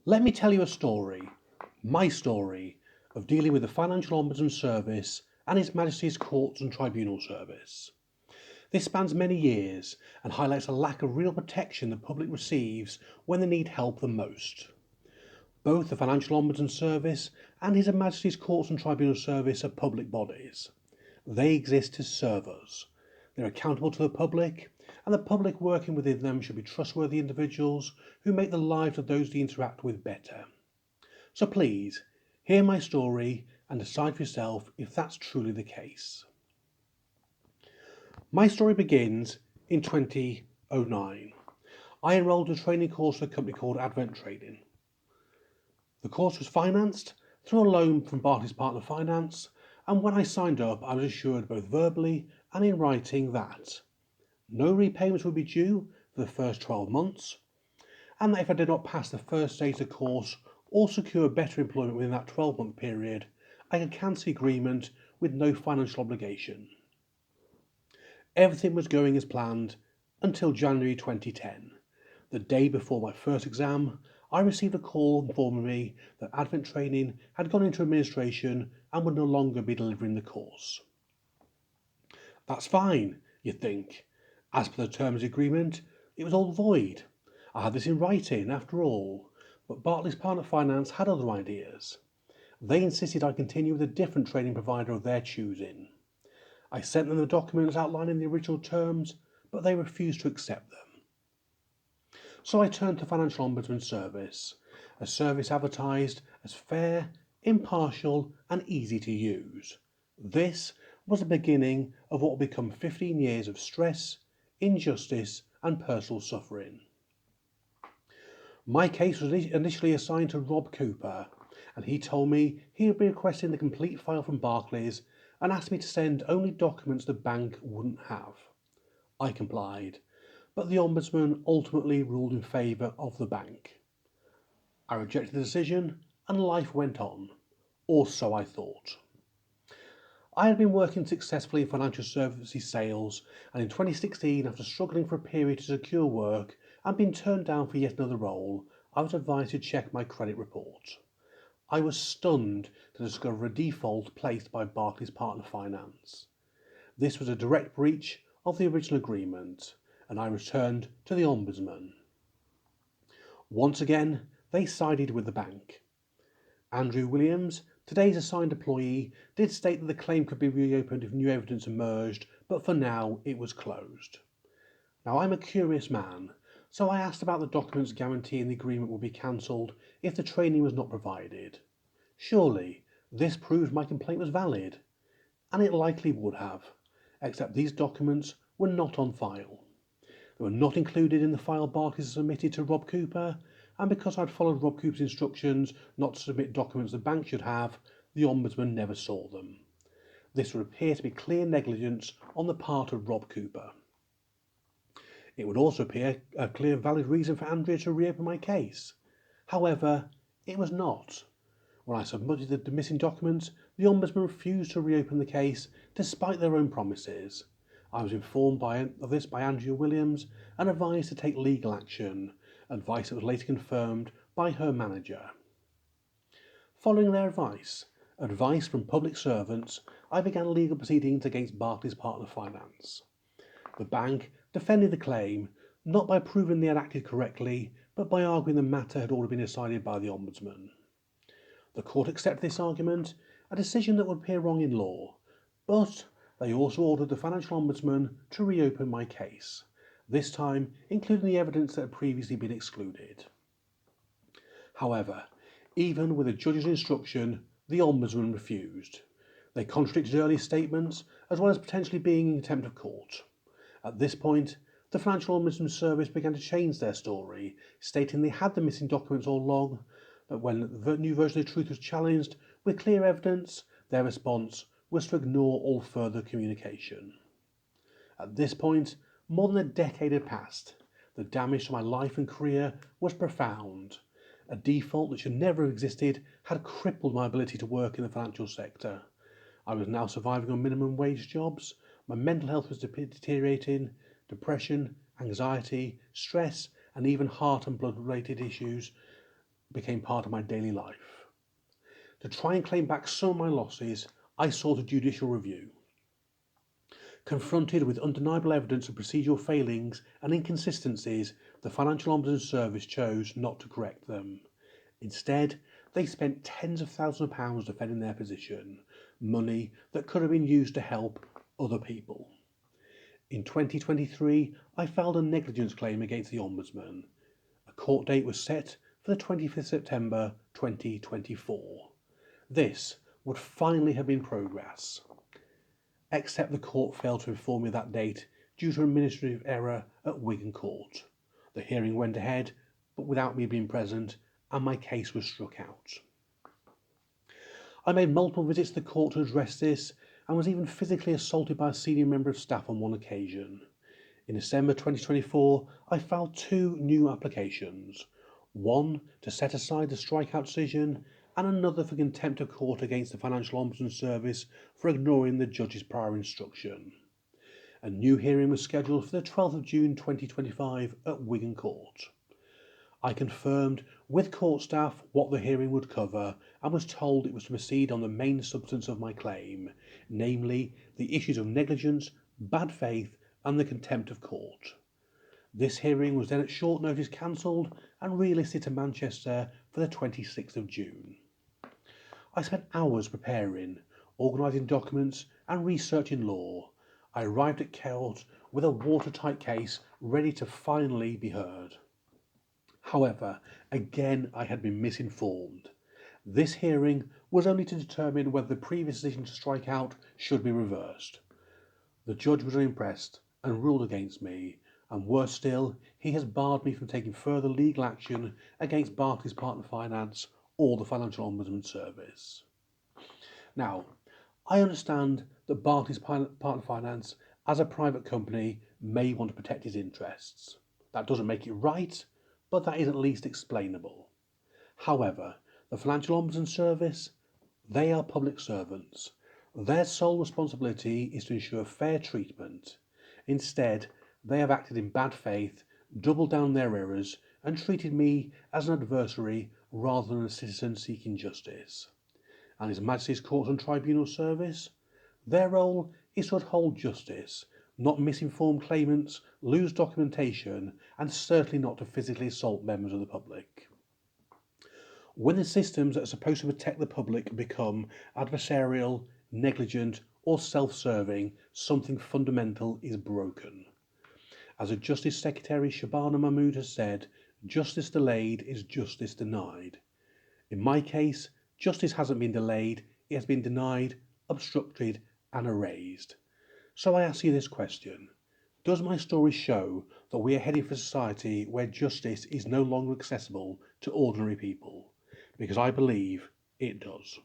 Let me tell you a story, my story, of dealing with the Financial Ombudsman Service and His Majesty's Courts and Tribunal Service. This spans many years and highlights a lack of real protection the public receives when they need help the most. Both the Financial Ombudsman Service and His Majesty's Courts and Tribunal Service are public bodies. They exist to serve us. They're accountable to the public, and the public working within them should be trustworthy individuals who make the lives of those they interact with better. So please, hear my story and decide for yourself if that's truly the case. My story begins in 2009. I enrolled in a training course for a company called Advent Trading. The course was financed through a loan from Barclays Partner Finance, and when I signed up, I was assured both verbally and in writing that no repayments would be due for the first 12 months, and that if I did not pass the first stage of the course or secure better employment within that 12-month period, I could cancel the agreement with no financial obligation. Everything was going as planned until January 2010. The day before my first exam, I received a call informing me that Advent Training had gone into administration and would no longer be delivering the course. That's fine, you'd think. As per the terms of the agreement, it was all void. I had this in writing, after all, but Barclays Partner Finance had other ideas. They insisted I continue with a different training provider of their choosing. I sent them the documents outlining the original terms, but they refused to accept them. So I turned to Financial Ombudsman Service, a service advertised as fair, impartial, and easy to use. This was the beginning of what would become 15 years of stress, injustice, and personal suffering. My case was initially assigned to Rob Cooper, and he told me he would be requesting the complete file from Barclays and asked me to send only documents the bank wouldn't have. I complied, but the Ombudsman ultimately ruled in favour of the bank. I rejected the decision and life went on, or so I thought. I had been working successfully in financial services sales, and in 2016, after struggling for a period to secure work and being turned down for yet another role, I was advised to check my credit report. I was stunned to discover a default placed by Barclays Partner Finance. This was a direct breach of the original agreement, and I returned to the Ombudsman. Once again, they sided with the bank. Andrew Williams, today's assigned employee, did state that the claim could be reopened if new evidence emerged, but for now it was closed. Now I'm a curious man, so I asked about the documents guaranteeing the agreement would be cancelled if the training was not provided. Surely this proved my complaint was valid, and it likely would have, except these documents were not on file. They were not included in the file Barclays submitted to Rob Cooper, and because I'd followed Rob Cooper's instructions not to submit documents the bank should have, the Ombudsman never saw them. This would appear to be clear negligence on the part of Rob Cooper. It would also appear a clear valid reason for Andrea to reopen my case. However, it was not. When I submitted the missing documents, the Ombudsman refused to reopen the case despite their own promises. I was informed of this by Andrea Williams and advised to take legal action, advice that was later confirmed by her manager. Following their advice from public servants, I began legal proceedings against Barclays Partner Finance. The bank defended the claim, not by proving they had acted correctly, but by arguing the matter had already been decided by the Ombudsman. The court accepted this argument, a decision that would appear wrong in law, but they also ordered the Financial Ombudsman to reopen my case, this time including the evidence that had previously been excluded. However, even with the judge's instruction, the Ombudsman refused. They contradicted earlier statements, as well as potentially being in contempt of court. At this point, the Financial Ombudsman Service began to change their story, stating they had the missing documents all along, but when the new version of the truth was challenged with clear evidence, their response was to ignore all further communication. At this point, more than a decade had passed. The damage to my life and career was profound. A default that should never have existed had crippled my ability to work in the financial sector. I was now surviving on minimum wage jobs, my mental health was deteriorating, depression, anxiety, stress, and even heart and blood related issues became part of my daily life. To try and claim back some of my losses, I sought a judicial review. Confronted with undeniable evidence of procedural failings and inconsistencies, the Financial Ombudsman Service chose not to correct them. Instead, they spent tens of thousands of pounds defending their position, money that could have been used to help other people. In 2023, I filed a negligence claim against the Ombudsman. A court date was set for the 25th September 2024. This would finally have been progress, except the court failed to inform me of that date due to an administrative error at Wigan Court. The hearing went ahead, but without me being present, and my case was struck out. I made multiple visits to the court to address this, and was even physically assaulted by a senior member of staff on one occasion. In December 2024, I filed 2 new applications, one to set aside the strikeout decision and another for contempt of court against the Financial Ombudsman Service for ignoring the judge's prior instruction. A new hearing was scheduled for the 12th of June 2025 at Wigan Court. I confirmed with court staff what the hearing would cover and was told it was to proceed on the main substance of my claim, namely the issues of negligence, bad faith and the contempt of court. This hearing was then at short notice cancelled and relisted to Manchester for the 26th of June. I spent hours preparing, organising documents and researching law. I arrived at court with a watertight case ready to finally be heard. However, again I had been misinformed. This hearing was only to determine whether the previous decision to strike out should be reversed. The judge was unimpressed and ruled against me, and worse still, he has barred me from taking further legal action against Barclays Partner Finance or the Financial Ombudsman Service. Now, I understand that Barclays Partner Finance, as a private company, may want to protect its interests. That doesn't make it right, but that is at least explainable. However, the Financial Ombudsman Service, they are public servants. Their sole responsibility is to ensure fair treatment. Instead, they have acted in bad faith, doubled down their errors, and treated me as an adversary rather than a citizen seeking justice. And His Majesty's Courts and Tribunal Service, their role is to uphold justice, not misinform claimants, lose documentation, and certainly not to physically assault members of the public. When the systems that are supposed to protect the public become adversarial, negligent, or self-serving, something fundamental is broken. As a Justice Secretary Shabana Mahmood has said, justice delayed is justice denied. In my case, justice hasn't been delayed, it has been denied, obstructed, and erased. So I ask you this question. Does my story show that we are heading for a society where justice is no longer accessible to ordinary people? Because I believe it does.